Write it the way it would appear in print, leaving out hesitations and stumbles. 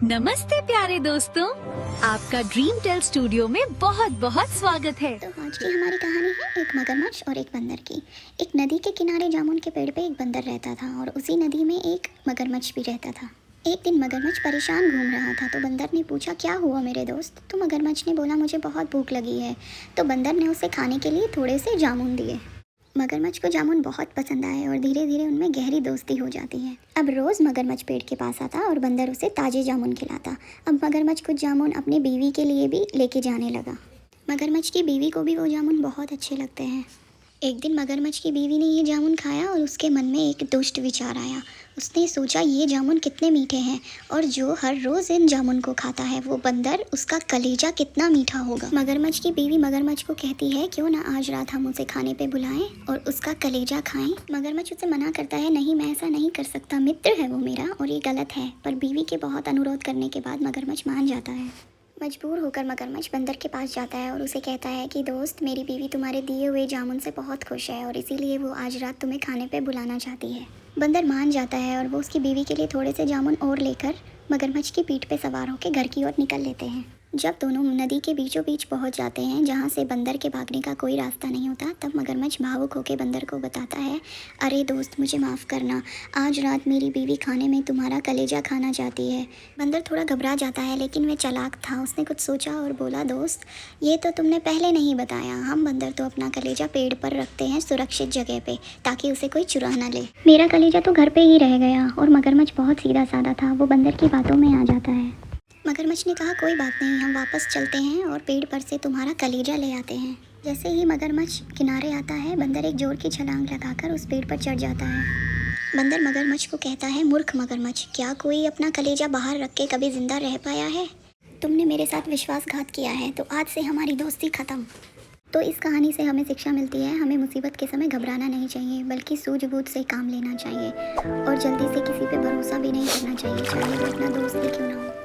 नमस्ते प्यारे दोस्तों, आपका ड्रीम टेल स्टूडियो में बहुत बहुत स्वागत है। तो आज की हमारी कहानी है एक मगरमच्छ और एक बंदर की। एक नदी के किनारे जामुन के पेड़ पे एक बंदर रहता था और उसी नदी में एक मगरमच्छ भी रहता था। एक दिन मगरमच्छ परेशान घूम रहा था तो बंदर ने पूछा, क्या हुआ मेरे दोस्त? तो मगरमच्छ ने बोला, मुझे बहुत भूख लगी है। तो बंदर ने उसे खाने के लिए थोड़े से जामुन दिए। मगरमच्छ को जामुन बहुत पसंद आए और धीरे धीरे उनमें गहरी दोस्ती हो जाती है। अब रोज़ मगरमच्छ पेड़ के पास आता और बंदर उसे ताज़े जामुन खिलाता। अब मगरमच्छ कुछ जामुन अपनी बीवी के लिए भी लेके जाने लगा। मगरमच्छ की बीवी को भी वो जामुन बहुत अच्छे लगते हैं। एक दिन मगरमच्छ की बीवी ने ये जामुन खाया और उसके मन में एक दुष्ट विचार आया। उसने सोचा, ये जामुन कितने मीठे हैं और जो हर रोज़ इन जामुन को खाता है वो बंदर, उसका कलेजा कितना मीठा होगा। मगरमच्छ की बीवी मगरमच्छ को कहती है, क्यों ना आज रात हम उसे खाने पे बुलाएं और उसका कलेजा खाएं। मगरमच्छ उसे मना करता है, नहीं मैं ऐसा नहीं कर सकता, मित्र है वो मेरा और ये गलत है। पर बीवी के बहुत अनुरोध करने के बाद मगरमच्छ मान जाता है। मजबूर होकर मगरमच्छ बंदर के पास जाता है और उसे कहता है कि दोस्त, मेरी बीवी तुम्हारे दिए हुए जामुन से बहुत खुश है और इसीलिए वो आज रात तुम्हें खाने पे बुलाना चाहती है। बंदर मान जाता है और वो उसकी बीवी के लिए थोड़े से जामुन और लेकर मगरमच्छ की पीठ पे सवार होकर घर की ओर निकल लेते हैं। जब दोनों नदी के बीचों बीच पहुंच जाते हैं जहां से बंदर के भागने का कोई रास्ता नहीं होता, तब मगरमच्छ भावुक होकर बंदर को बताता है, अरे दोस्त, मुझे माफ़ करना, आज रात मेरी बीवी खाने में तुम्हारा कलेजा खाना चाहती है। बंदर थोड़ा घबरा जाता है लेकिन वह चालाक था। उसने कुछ सोचा और बोला, दोस्त, ये तो तुमने पहले नहीं बताया। हम बंदर तो अपना कलेजा पेड़ पर रखते हैं सुरक्षित जगह पे, ताकि उसे कोई चुरा ना ले। मेरा कलेजा तो घर पे ही रह गया। और मगरमच्छ बहुत सीधा साधा था, वो बंदर की बातों में आ जाता है। मगरमच्छ ने कहा, कोई बात नहीं, हम वापस चलते हैं और पेड़ पर से तुम्हारा कलेजा ले आते हैं। जैसे ही मगरमच्छ किनारे आता है, बंदर एक जोर की छलांग लगाकर उस पेड़ पर चढ़ जाता है। बंदर मगरमच्छ को कहता है, मूर्ख मगरमच्छ, क्या कोई अपना कलेजा बाहर रख के कभी जिंदा रह पाया है? तुमने मेरे साथ विश्वासघात किया है, तो आज से हमारी दोस्ती खत्म। तो इस कहानी से हमें शिक्षा मिलती है, हमें मुसीबत के समय घबराना नहीं चाहिए, बल्कि सूझबूझ से काम लेना चाहिए और जल्दी से किसी पे भरोसा भी नहीं करना चाहिए, चाहे वो अपना दोस्त ही क्यों ना हो।